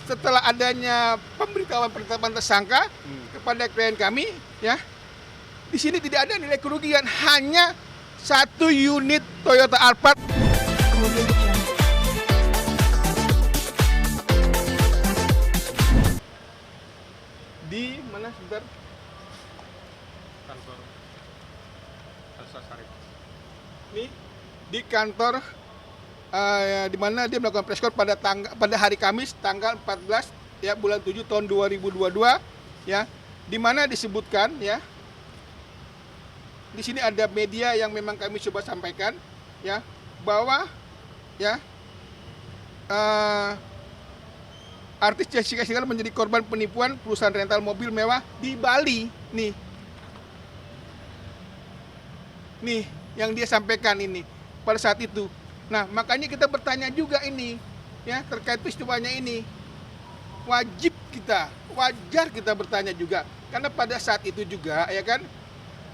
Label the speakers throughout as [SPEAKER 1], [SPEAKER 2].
[SPEAKER 1] setelah adanya pemberitahuan penetapan tersangka kepada klien kami, ya, di sini tidak ada nilai kerugian, hanya 1 unit Toyota Alphard. Di mana sebentar?
[SPEAKER 2] Kantor Elsa Sarif.
[SPEAKER 1] Nih di kantor di mana dia melakukan press con pada hari Kamis tanggal 14 ya bulan 7 tahun 2022 ya, di mana disebutkan ya, di sini ada media yang memang kami coba sampaikan ya, bahwa ya artis Jessica Iskandar menjadi korban penipuan perusahaan rental mobil mewah di Bali. Nih yang dia sampaikan ini pada saat itu. Nah, makanya kita bertanya juga ini ya, terkait peristiwanya ini. Wajar kita bertanya juga, karena pada saat itu juga ya kan,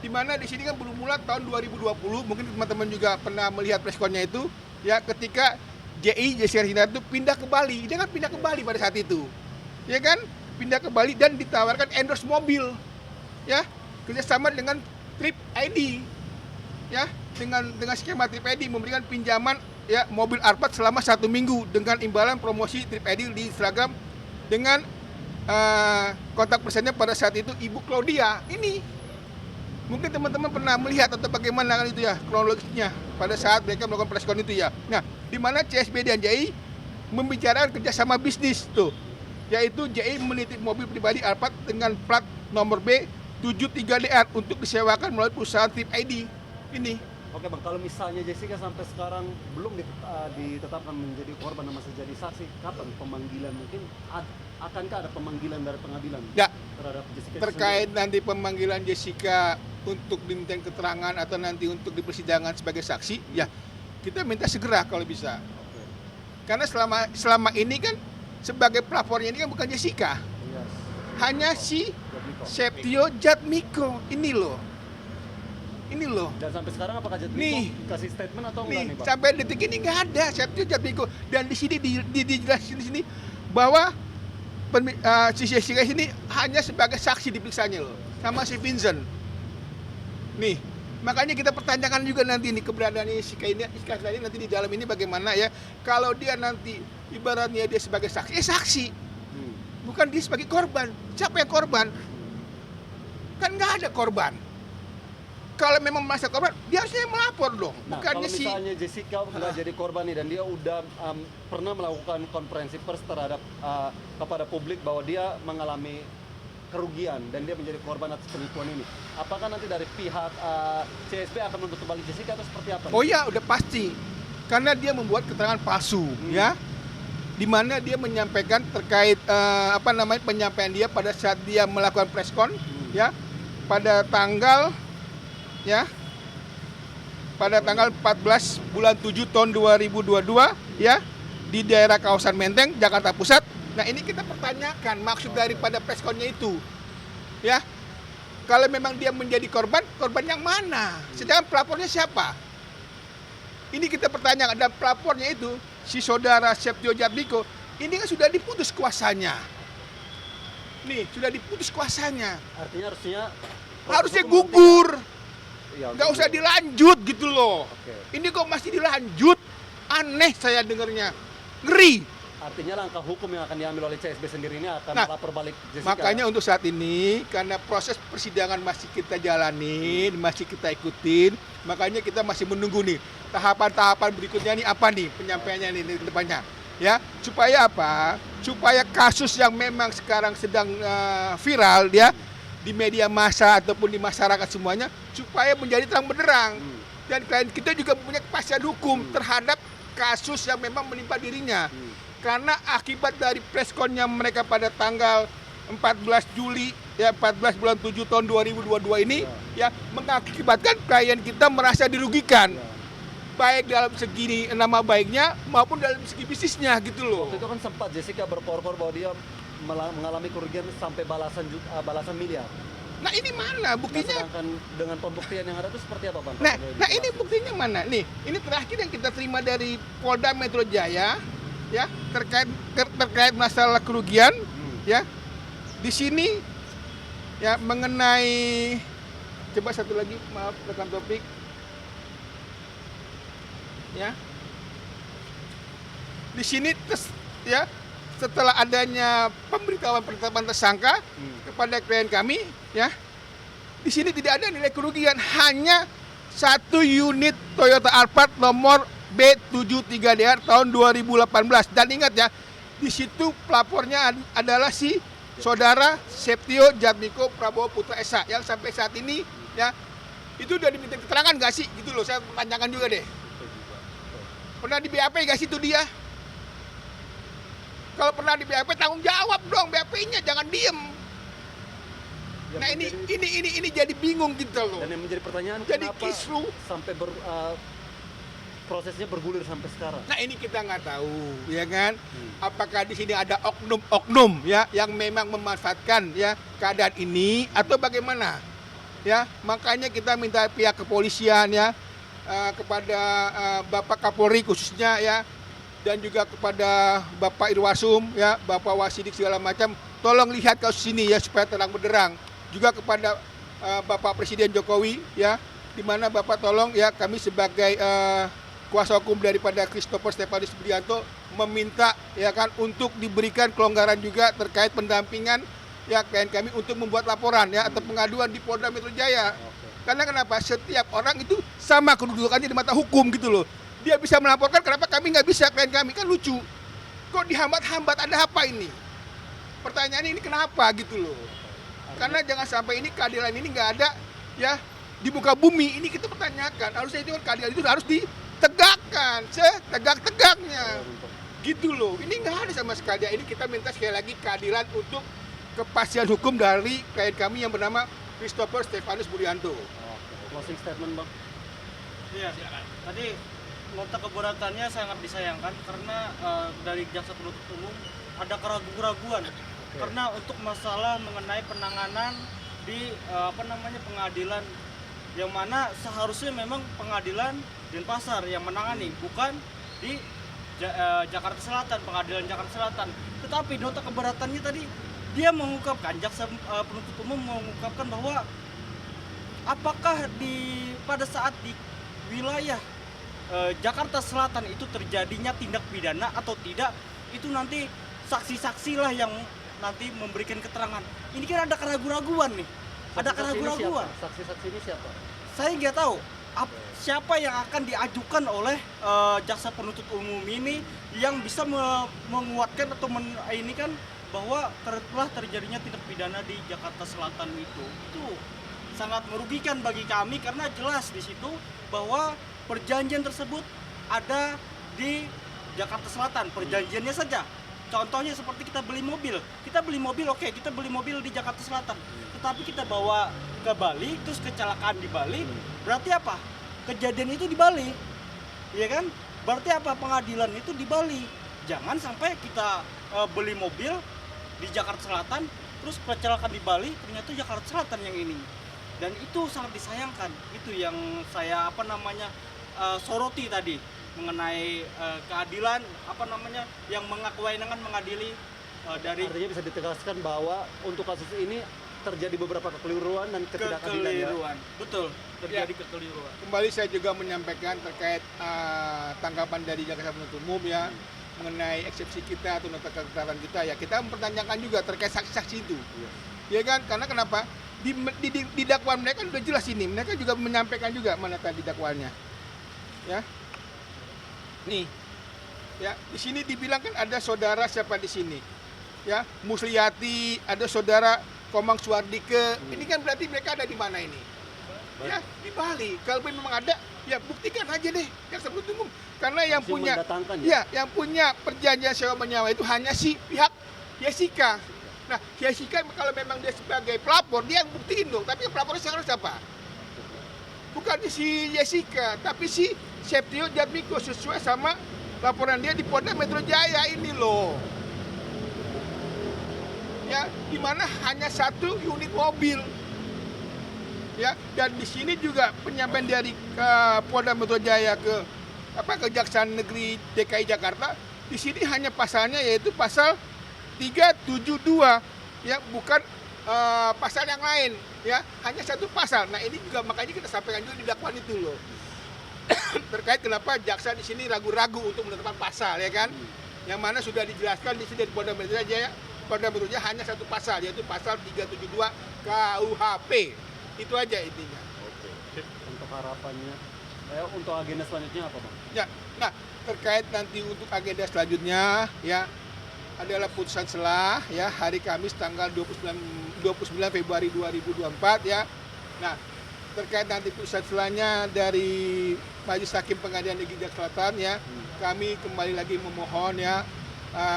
[SPEAKER 1] dimana di sini kan bermula tahun 2020, mungkin teman-teman juga pernah melihat preskonnya itu ya, ketika Jessica Iskandar itu pindah ke Bali. Dia kan pindah ke Bali pada saat itu, ya kan, pindah ke Bali dan ditawarkan endorse mobil ya, kerjasama dengan Trip ID ya, dengan skema Trip ID memberikan pinjaman ya mobil Alphard selama 1 minggu dengan imbalan promosi Trip ID di Instagram dengan kontak personnya pada saat itu Ibu Claudia. Ini mungkin teman-teman pernah melihat atau bagaimana kan itu ya kronologisnya pada saat mereka melakukan press con itu ya. Nah, di mana CSB dan JI membicarakan kerjasama bisnis tuh, yaitu JI menitip mobil pribadi Alphard dengan plat nomor B73DR untuk disewakan melalui perusahaan Trip ID. Ini.
[SPEAKER 3] Oke Bang, kalau misalnya Jessica sampai sekarang belum ditetapkan menjadi korban dan masih jadi saksi, kapan pemanggilan, mungkin akankah ada pemanggilan dari pengadilan
[SPEAKER 1] ya,
[SPEAKER 3] terhadap Jessica?
[SPEAKER 1] terkait nanti pemanggilan Jessica untuk dimintain keterangan atau nanti untuk di persidangan sebagai saksi, ya kita minta segera kalau bisa.
[SPEAKER 3] Oke.
[SPEAKER 1] Karena selama ini kan sebagai pelapornya ini kan bukan Jessica,
[SPEAKER 3] Yes.
[SPEAKER 1] hanya si
[SPEAKER 3] Jatmiko.
[SPEAKER 1] Septio Jatmiko ini loh.
[SPEAKER 3] Dan sampai sekarang apakah Jatmiko
[SPEAKER 1] Nih.
[SPEAKER 3] kasih statement atau enggak nih
[SPEAKER 1] Nih,
[SPEAKER 3] Bang?
[SPEAKER 1] sampai detik ini nggak ada Septio Jatmiko. Dan di sini dijelasin di sini bahwa si Jessica ini hanya sebagai saksi diperiksanya loh, sama si Vincent. Nih, makanya kita pertanyakan juga nanti ini keberadaan Jessica ini nanti di dalam ini bagaimana ya. Kalau dia nanti ibaratnya dia sebagai saksi, saksi. Bukan dia sebagai korban. Siapa yang korban? Kan nggak ada korban. Kalau memang merasa korban, dia harusnya melapor dong.
[SPEAKER 3] Nah,
[SPEAKER 1] Bukannya
[SPEAKER 3] kalau misalnya Jessica nggak jadi korban nih dan dia udah pernah melakukan konferensi pers terhadap kepada publik bahwa dia mengalami kerugian dan dia menjadi korban atas penipuan ini, apakah nanti dari pihak CSB akan menuntut kembali Jessica atau seperti apa?
[SPEAKER 1] Oh ya, udah pasti. Karena dia membuat keterangan palsu, ya. Di mana dia menyampaikan terkait penyampaian dia pada saat dia melakukan press con, ya. Pada tanggal 14 bulan 7 tahun 2022 ya, di daerah kawasan Menteng, Jakarta Pusat. Nah, ini kita pertanyakan maksud daripada press con-nya itu. Ya. Kalau memang dia menjadi korban yang mana? Sedangkan pelapornya siapa? Ini kita pertanyakan, dan pelapornya itu si saudara Septio Jatmiko, ini kan sudah diputus kuasanya. Nih, sudah diputus kuasanya.
[SPEAKER 3] Artinya
[SPEAKER 1] Harusnya gugur.
[SPEAKER 3] Ya,
[SPEAKER 1] Nggak usah dilanjut gitu loh.
[SPEAKER 3] Oke.
[SPEAKER 1] Ini kok masih dilanjut? Aneh saya dengernya. Ngeri.
[SPEAKER 3] Artinya langkah hukum yang akan diambil oleh CSB sendiri ini akan
[SPEAKER 1] Nah,
[SPEAKER 3] melapor balik Jessica.
[SPEAKER 1] Makanya untuk saat ini, karena proses persidangan masih kita jalanin, masih kita ikutin, makanya kita masih menunggu nih tahapan-tahapan berikutnya nih apa nih penyampaiannya nih ke depannya. Ya, supaya apa? Supaya kasus yang memang sekarang sedang viral ya di media massa ataupun di masyarakat semuanya, supaya menjadi terang benderang. Dan klien kita juga mempunyai kepastian hukum terhadap kasus yang memang menimpa dirinya. Karena akibat dari press con-nya mereka pada tanggal 14 Juli ya, 14 bulan 7 tahun 2022 ini ya, mengakibatkan klien kita merasa dirugikan. Baik dalam segi nama baiknya maupun dalam segi bisnisnya gitu loh.
[SPEAKER 3] Waktu itu kan sempat Jessica berkor-kor bahwa dia mengalami kerugian sampai balasan miliar.
[SPEAKER 1] Nah, ini mana buktinya?
[SPEAKER 3] Nah, sedangkan dengan pembuktian yang ada itu seperti apa, Bang?
[SPEAKER 1] Nah ini buktinya mana? Nih, ini terakhir yang kita terima dari Polda Metro Jaya ya terkait masalah kerugian, ya di sini ya mengenai, coba satu lagi, maaf rekan topik, ya di sini ya setelah adanya pemberitahuan penetapan tersangka kepada klien kami, ya di sini tidak ada nilai kerugian, hanya 1 unit Toyota Alphard nomor B73DR tahun 2018. Dan ingat ya, di situ pelapornya adalah si saudara Septio Jatmiko Prabowo Putra Esa, yang sampai saat ini ya itu udah diminta keterangan nggak sih, gitu loh. Saya tanyakan juga deh, pernah di BAP nggak sih itu dia? Kalau pernah di BAP tanggung jawab dong BAP-nya, jangan diem. Nah ini jadi bingung gitu loh.
[SPEAKER 3] Dan yang menjadi pertanyaan,
[SPEAKER 1] jadi
[SPEAKER 3] kenapa
[SPEAKER 1] kisru
[SPEAKER 3] sampai prosesnya bergulir sampai sekarang?
[SPEAKER 1] Nah ini kita nggak tahu, ya kan? Apakah di sini ada oknum-oknum ya yang memang memanfaatkan ya keadaan ini atau bagaimana? Ya makanya kita minta pihak kepolisian ya kepada Bapak Kapolri khususnya ya, dan juga kepada Bapak Irwasum ya, Bapak Wasidik segala macam, tolong lihat kasus ini ya supaya terang benderang. Juga kepada Bapak Presiden Jokowi ya, di mana Bapak tolong ya kami sebagai kuasa hukum daripada Christopher Stefanus Budianto meminta ya kan untuk diberikan kelonggaran juga terkait pendampingan ya klien kami untuk membuat laporan ya atau pengaduan di Polda Metro Jaya. Karena kenapa? Setiap orang itu sama kedudukannya di mata hukum gitu loh. Dia bisa melaporkan, kenapa kami nggak bisa, klien kami? Kan lucu. Kok dihambat-hambat, ada apa ini? Pertanyaannya ini kenapa gitu loh. Karena jangan sampai ini keadilan ini nggak ada ya di muka bumi. Ini kita pertanyakan. Harusnya itu keadilan itu harus ditegakkan setegak-tegaknya. Gitu loh. Ini nggak ada sama sekali. Ini kita minta sekali lagi keadilan untuk kepastian hukum dari klien kami yang bernama Christopher Stefanus Budianto.
[SPEAKER 3] Closing statement, Bang.
[SPEAKER 4] Iya, tadi nota keberatannya sangat disayangkan karena dari jaksa penuntut umum ada keraguan-keraguan karena untuk masalah mengenai penanganan di pengadilan, yang mana seharusnya memang pengadilan Denpasar yang menangani, bukan di Jakarta Selatan, pengadilan Jakarta Selatan. Tetapi nota keberatannya tadi dia mengungkapkan, jaksa penuntut umum mengungkapkan bahwa apakah pada saat di wilayah Jakarta Selatan itu terjadinya tindak pidana atau tidak, itu nanti saksi-saksi lah yang nanti memberikan keterangan. Ini kan ada keraguan-keraguan nih. Ada keraguan-keraguan.
[SPEAKER 3] Saksi-saksi ini siapa?
[SPEAKER 4] Saya nggak tahu siapa yang akan diajukan oleh jaksa penuntut umum ini yang bisa menguatkan atau ini kan bahwa telah terjadinya tindak pidana di Jakarta Selatan itu sangat merugikan bagi kami karena jelas di situ bahwa perjanjian tersebut ada di Jakarta Selatan, perjanjiannya saja. Contohnya seperti kita beli mobil, oke, kita beli mobil di Jakarta Selatan, tetapi kita bawa ke Bali, terus kecelakaan di Bali, berarti apa? Kejadian itu di Bali, ya kan? Berarti apa? Pengadilan itu di Bali. Jangan sampai kita beli mobil di Jakarta Selatan, terus kecelakaan di Bali, ternyata Jakarta Selatan yang ini. Dan itu sangat disayangkan. Itu yang saya soroti tadi mengenai keadilan yang mengakuainan mengadili dari.
[SPEAKER 3] Artinya bisa ditegaskan bahwa untuk kasus ini terjadi beberapa kekeliruan dan ketidakadilan ya.
[SPEAKER 4] Betul, terjadi kekeliruan.
[SPEAKER 1] Kembali saya juga menyampaikan terkait tanggapan dari jaksa penuntut umum ya mengenai eksepsi kita atau nota keberatan kita ya, kita mempertanyakan juga terkait saksi-saksi itu. Ya kan? Karena kenapa? Di dakwaan mereka sudah jelas ini. Mereka juga menyampaikan juga mana tadi dakwaannya. Ya. Nih. Ya, di sini dibilang kan ada saudara siapa di sini? Ya, Musliati, ada saudara Komang Suardike. Ini kan berarti mereka ada di mana ini? Ya, di Bali. Kalau memang ada, ya buktikan aja deh yang sebelum umum. Karena yang punya yang punya perjanjian sewa menyewa itu hanya si pihak Jessica. Nah, Jessica kalau memang dia sebagai pelapor, dia yang buktiin dong. Tapi pelapornya sekarang siapa? Bukan si Jessica, tapi si Septio Jatmiko sesuai sama laporan dia di Polda Metro Jaya ini loh. Ya, di mana hanya 1 unit mobil. Ya, dan di sini juga penyampaian dari Polda Metro Jaya ke Kejaksaan Negeri DKI Jakarta di sini hanya pasalnya yaitu pasal 372 ya, bukan pasal yang lain ya, hanya satu pasal. Nah ini juga makanya kita sampaikan juga di dakwaan itu loh. Terkait kenapa jaksa di sini ragu-ragu untuk menetapkan pasal ya kan, yang mana sudah dijelaskan di sini dari Polda Metro Jaya. Polda Metro Jaya hanya satu pasal yaitu pasal 372 KUHP. Itu aja intinya.
[SPEAKER 3] Oke. Untuk harapannya, untuk agenda selanjutnya apa Bang?
[SPEAKER 1] Ya, nah terkait nanti untuk agenda selanjutnya ya adalah putusan selah ya hari Kamis tanggal 29 Februari 2024 ya. Nah, terkait nanti putusan selahnya dari Majelis Hakim Pengadilan Negeri Jakarta Selatan ya, kami kembali lagi memohon ya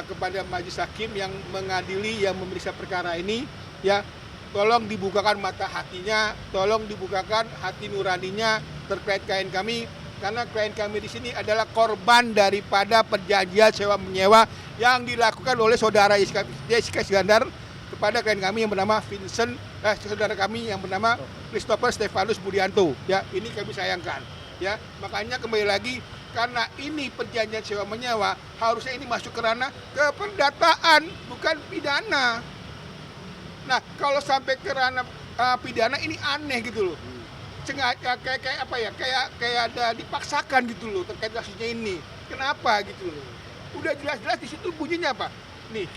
[SPEAKER 1] kepada Majelis Hakim yang mengadili, yang memeriksa perkara ini ya, tolong dibukakan mata hatinya, tolong dibukakan hati nuraninya terkait klien kami, karena klien kami di sini adalah korban daripada perjanjian sewa menyewa yang dilakukan oleh saudara Jessica Iskandar kepada klien kami yang bernama Vincent, saudara kami yang bernama Christopher Stefanus Budianto. Ya, ini kami sayangkan. Ya, makanya kembali lagi karena ini perjanjian sewa menyewa, harusnya ini masuk ke ranah keperdataan, bukan pidana. Nah, kalau sampai ke ranah pidana ini aneh gitu loh. Kayak apa ya? Kayak ada dipaksakan gitu loh terkait kasusnya ini. Kenapa gitu loh? Udah jelas-jelas di situ bunyinya apa? Nih,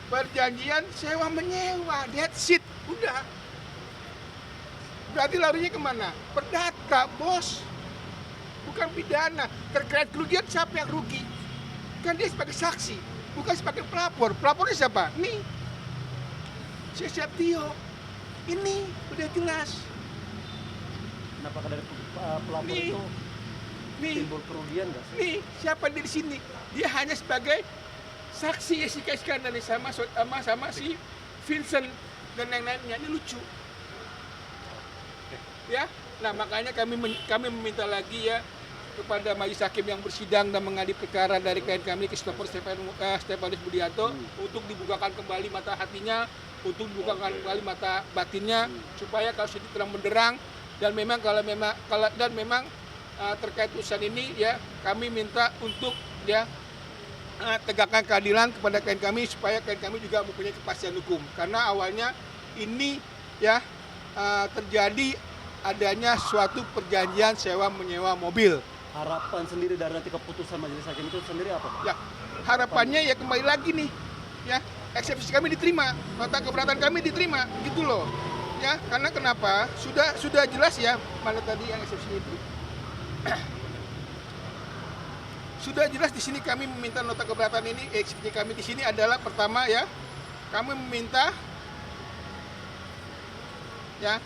[SPEAKER 1] perjanjian sewa menyewa, that's it, udah. Berarti larinya kemana? Perdata, bos. Bukan pidana. Terkait kerugian siapa yang rugi? Kan dia sebagai saksi, bukan sebagai pelapor. Pelapornya siapa? Nih, Siap Tio. Ini udah jelas.
[SPEAKER 3] Kenapa dari pelapor
[SPEAKER 1] Nih.
[SPEAKER 3] itu timbul kerugian nggak sih?
[SPEAKER 1] Nih, siapa dia di sini? Dia hanya sebagai saksi Jessica Iskandar nih sama si Vincent dan yang lainnya. Ini lucu. Ya, nah makanya kami meminta lagi ya kepada Majelis Hakim yang bersidang dan mengadili perkara dari klien kami Christopher Stefanus Budianto untuk dibukakan kembali mata hatinya, untuk dibukakan kembali mata batinnya supaya kasus ini terang benderang. Dan memang terkait urusan ini ya kami minta untuk ya tegakkan keadilan kepada klien kami supaya klien kami juga mempunyai kepastian hukum, karena awalnya ini ya terjadi adanya suatu perjanjian sewa menyewa mobil.
[SPEAKER 3] Harapan sendiri dari nanti keputusan Majelis Hakim itu sendiri apa Pak?
[SPEAKER 1] Ya, harapannya ya kembali lagi nih ya, eksepsi kami diterima, nota keberatan kami diterima gitu loh. Ya, karena kenapa? Sudah jelas ya, mana tadi yang eksepsi itu. Sudah jelas di sini kami meminta nota keberatan ini, eksepsi kami di sini adalah pertama ya, kami meminta ya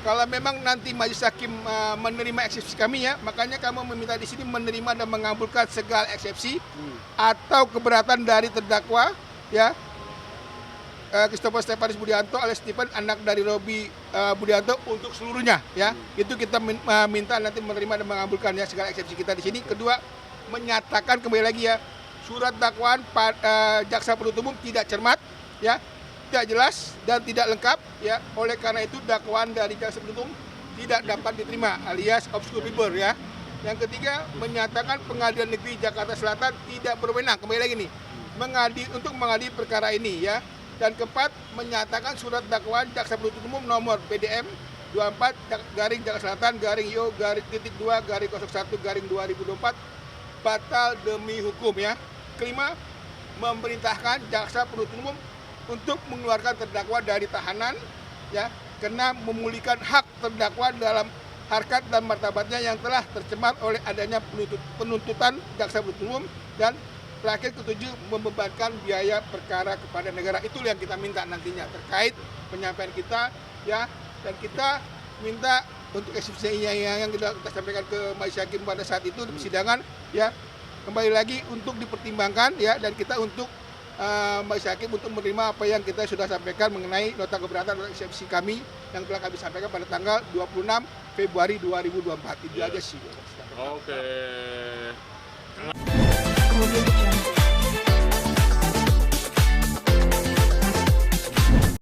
[SPEAKER 1] kalau memang nanti Majelis Hakim menerima eksepsi kami ya, makanya kami meminta di sini menerima dan mengabulkan segala eksepsi atau keberatan dari terdakwa ya Christopher Stefanus Budianto alias Stephen, anak dari Robi Budianto, untuk seluruhnya ya. Itu kita minta nanti menerima dan mengabulkan ya segala eksepsi kita di sini. Kedua, menyatakan kembali lagi ya, surat dakwaan jaksa penuntut umum tidak cermat ya, tidak jelas dan tidak lengkap ya. Oleh karena itu dakwaan dari jaksa penuntut umum tidak dapat diterima alias obscure liber ya. Yang ketiga, menyatakan Pengadilan Negeri Jakarta Selatan tidak berwenang, kembali lagi nih, untuk mengadili perkara ini ya. Dan keempat, menyatakan surat dakwaan jaksa penuntut umum nomor PDM 24 garing Jakarta Selatan garing IO garing .2 garing 01 garing 2024 batal demi hukum ya. Kelima, memerintahkan jaksa penuntut umum untuk mengeluarkan terdakwa dari tahanan ya, karena memulihkan hak terdakwa dalam harkat dan martabatnya yang telah tercemar oleh adanya penuntutan jaksa penuntut umum. Dan terakhir, ketujuh, membebankan biaya perkara kepada negara. Itulah yang kita minta nantinya terkait penyampaian kita ya. Dan kita minta untuk eksepsi yang kita sampaikan ke Majelis Hakim pada saat itu di persidangan ya, kembali lagi untuk dipertimbangkan ya, dan kita untuk Majelis Hakim untuk menerima apa yang kita sudah sampaikan mengenai nota keberatan atau eksepsi kami yang telah kami sampaikan pada tanggal 26 Februari 2024. Itu aja sih.
[SPEAKER 2] Oke.